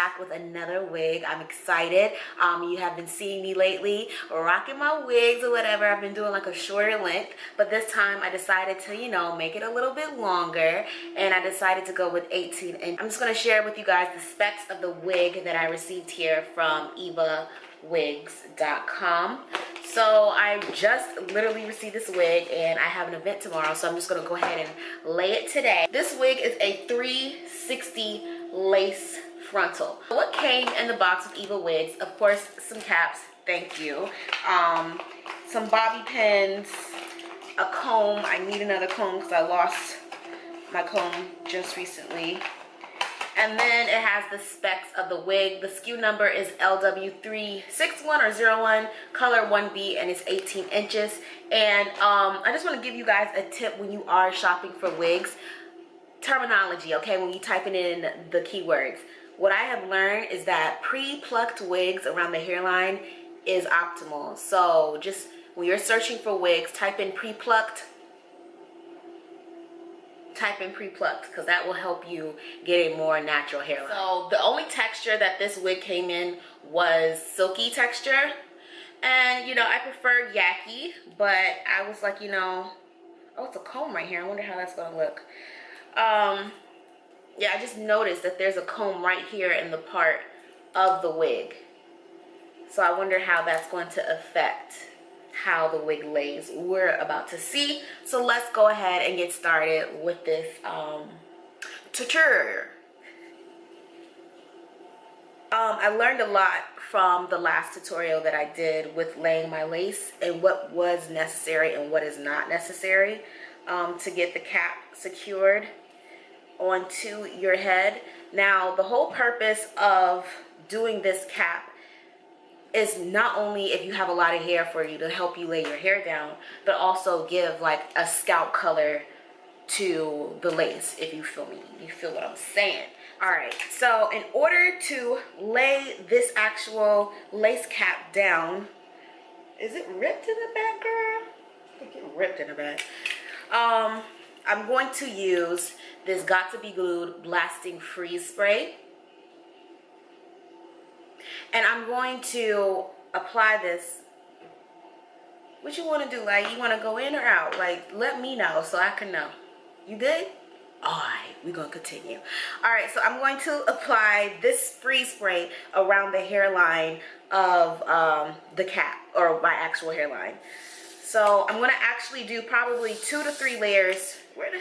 back with another wig. I'm excited. You have been seeing me lately rocking my wigs or whatever. I've been doing like a shorter length, but this time I decided to, you know, make it a little bit longer, and I decided to go with 18 inch. I'm just going to share with you guys the specs of the wig that I received here from EvaWigs.com. So I just literally received this wig and I have an event tomorrow, so I'm just going to go ahead and lay it today. This wig is a 360 lace frontal. What came in the box with EvaWigs? Of course, some caps, thank you. Some bobby pins, a comb. I need another comb because I lost my comb just recently. And then it has the specs of the wig. The SKU number is LW361 or 01, color 1B, and it's 18 inches. And I just want to give you guys a tip when you are shopping for wigs. Terminology, okay, when you typing in the keywords. What I have learned is that pre-plucked wigs around the hairline is optimal. So just when you're searching for wigs, type in pre-plucked. Type in pre-plucked because that will help you get a more natural hairline. So the only texture that this wig came in was silky texture, and you know, I prefer yaki, but I was like, you know, oh, it's a comb right here. I wonder how that's gonna look. Yeah, I just noticed that there's a comb right here in the part of the wig, so I wonder how that's going to affect how the wig lays. We're about to see. So let's go ahead and get started with this tutorial. I learned a lot from the last tutorial that I did with laying my lace and what was necessary and what is not necessary to get the cap secured onto your head. Now, the whole purpose of doing this cap is not only if you have a lot of hair for you to help you lay your hair down, but also give like a scalp color to the lace, if you feel me. You feel what I'm saying? All right, so in order to lay this actual lace cap down, is it ripped in the back, girl? I think it ripped in the back. I'm going to use this Got to Be Glued Blasting Freeze Spray. And I'm going to apply this. What you want to do? Like, you want to go in or out? Like, let me know so I can know. You good? Alright, we're going to continue. Alright, so I'm going to apply this freeze spray around the hairline of the cap, or my actual hairline. So I'm going to actually do probably 2 to 3 layers. Where the...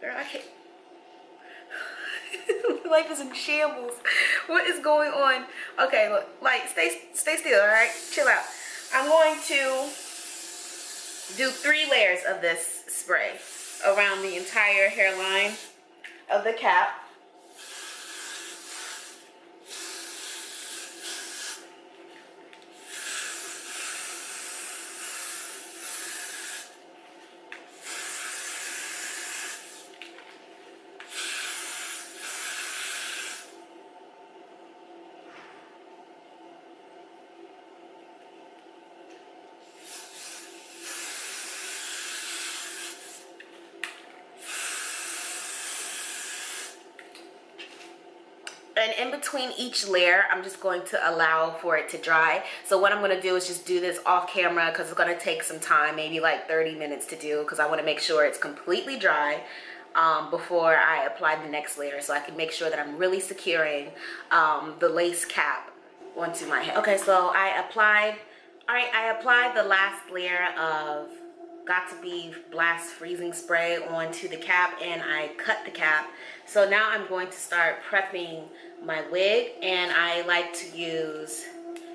Girl, I can't... Life is in shambles. What is going on? Okay, look, like, stay still, all right? Chill out. I'm going to do 3 layers of this spray around the entire hairline of the cap. And in between each layer, I'm just going to allow for it to dry. So what I'm going to do is just do this off camera because it's going to take some time, maybe like 30 minutes to do, because I want to make sure it's completely dry before I apply the next layer, so I can make sure that I'm really securing the lace cap onto my head. Okay, so I applied the last layer of Got to Be Blast Freezing Spray onto the cap, and I cut the cap. So now I'm going to start prepping my wig, and I like to use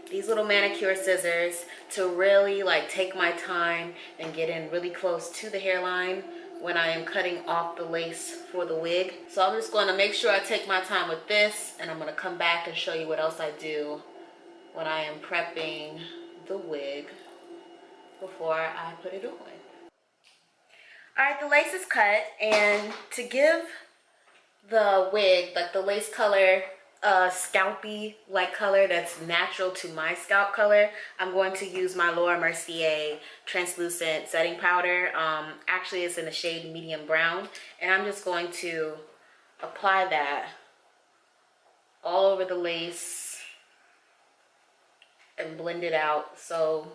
these little manicure scissors to really like take my time and get in really close to the hairline when I am cutting off the lace for the wig. So I'm just going to make sure I take my time with this, and I'm going to come back and show you what else I do when I am prepping the wig before I put it on. Alright, the lace is cut, and to give the wig, like the lace color, scalpy like color that's natural to my scalp color, I'm going to use my Laura Mercier translucent setting powder. Actually it's in the shade medium brown, and I'm just going to apply that all over the lace and blend it out so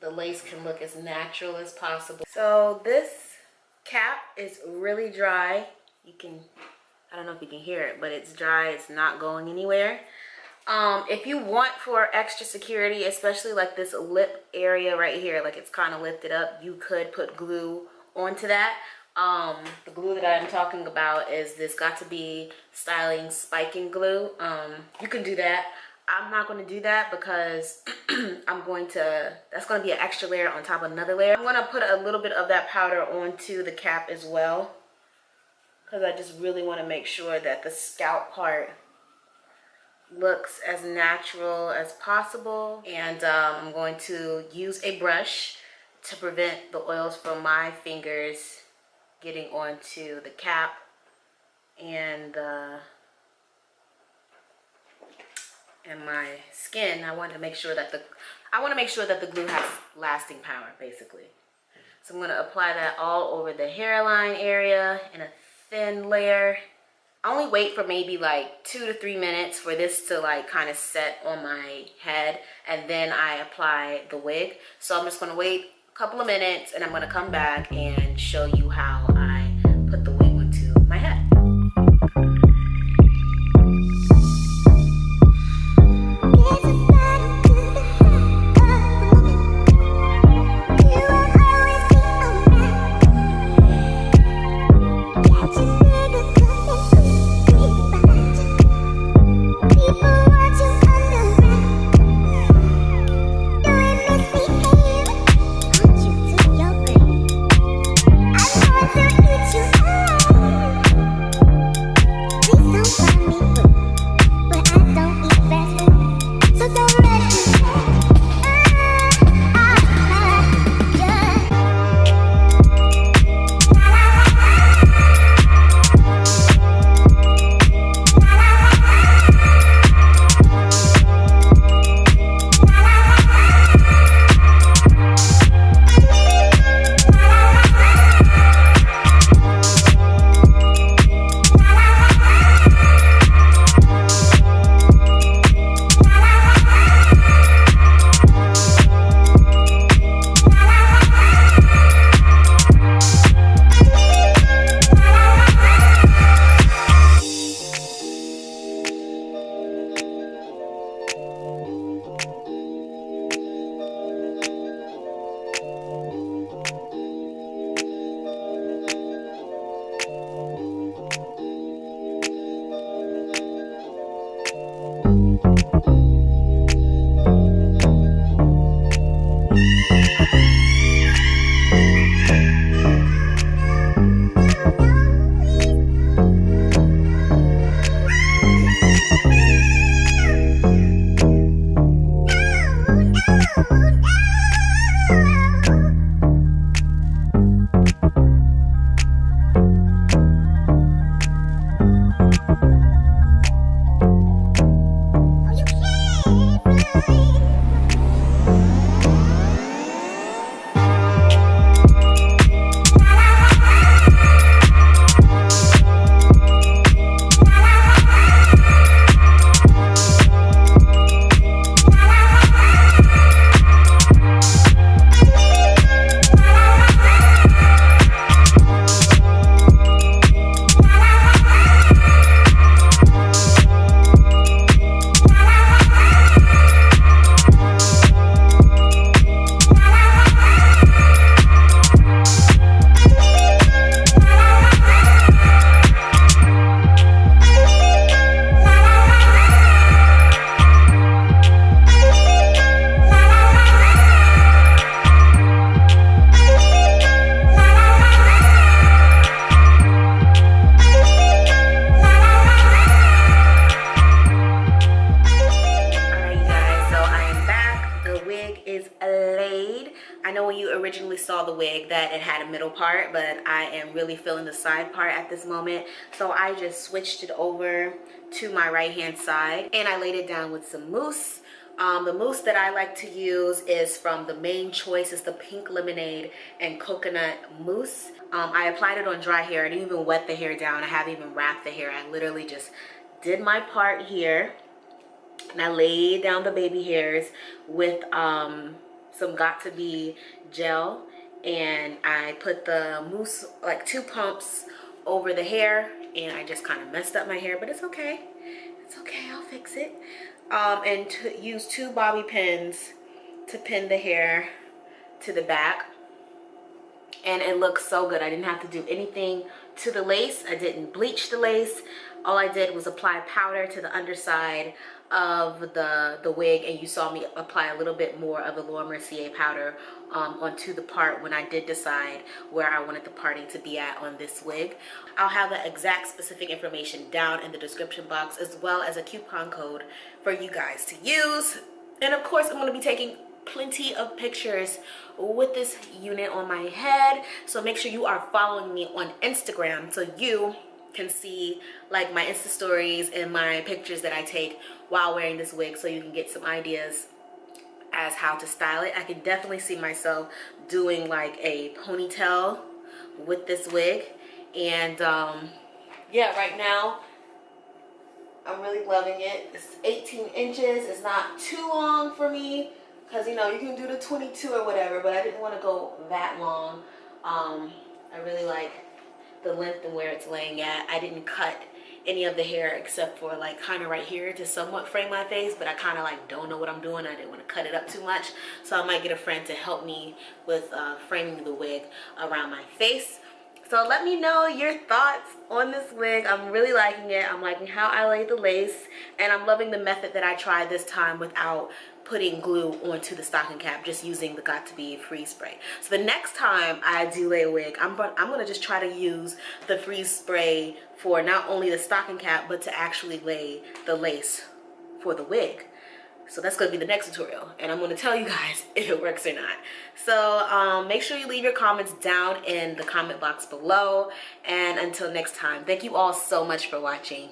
the lace can look as natural as possible. So this cap is really dry. You can, I don't know if you can hear it, but it's dry. It's not going anywhere. If you want for extra security, especially like this lip area right here, like it's kind of lifted up, you could put glue onto that. The glue that I'm talking about is this Got To Be styling spiking glue. You can do that. I'm not going to do that because that's going to be an extra layer on top of another layer. I'm going to put a little bit of that powder onto the cap as well, because I just really want to make sure that the scalp part looks as natural as possible. And I'm going to use a brush to prevent the oils from my fingers getting onto the cap and my skin. I want to make sure that the glue has lasting power, basically. So I'm going to apply that all over the hairline area in a thin layer. I only wait for maybe like 2 to 3 minutes for this to like kind of set on my head, and then I apply the wig. So I'm just going to wait a couple of minutes and I'm going to come back and show you how I put the wig onto my head. Saw the wig that it had a middle part, but I am really feeling the side part at this moment, so I just switched it over to my right hand side and I laid it down with some mousse The mousse that I like to use is from the Main Choice. It's the pink lemonade and coconut mousse. I applied it on dry hair. I didn't even wet the hair down. I haven't even wrapped the hair. I literally just did my part here. And I laid down the baby hairs with some Got To Be gel. And I put the mousse, like 2 pumps over the hair. And I just kind of messed up my hair, but it's okay. It's okay, I'll fix it. And to use 2 bobby pins to pin the hair to the back. And it looks so good. I didn't have to do anything to the lace. I didn't bleach the lace. All I did was apply powder to the underside of the wig, and you saw me apply a little bit more of the Laura Mercier powder onto the part when I did decide where I wanted the parting to be at on this wig. I'll have the exact specific information down in the description box, as well as a coupon code for you guys to use. And of course, I'm going to be taking plenty of pictures with this unit on my head, so make sure you are following me on Instagram so you can see like my Insta stories and my pictures that I take while wearing this wig, so you can get some ideas as how to style it. I can definitely see myself doing like a ponytail with this wig. And yeah, right now I'm really loving it. It's 18 inches. It's not too long for me, because you know you can do the 22 or whatever, but I didn't want to go that long. I really like the length and where it's laying at. I didn't cut any of the hair except for like kind of right here to somewhat frame my face, but I kind of like don't know what I'm doing. I didn't want to cut it up too much, so I might get a friend to help me with framing the wig around my face. So let me know your thoughts on this wig. I'm really liking it. I'm liking how I laid the lace, and I'm loving the method that I tried this time without putting glue onto the stocking cap, just using the Got To Be freeze spray. So the next time I do lay a wig, I'm gonna just try to use the freeze spray for not only the stocking cap, but to actually lay the lace for the wig. So that's gonna be the next tutorial, and I'm gonna tell you guys if it works or not. So make sure you leave your comments down in the comment box below, and until next time, thank you all so much for watching.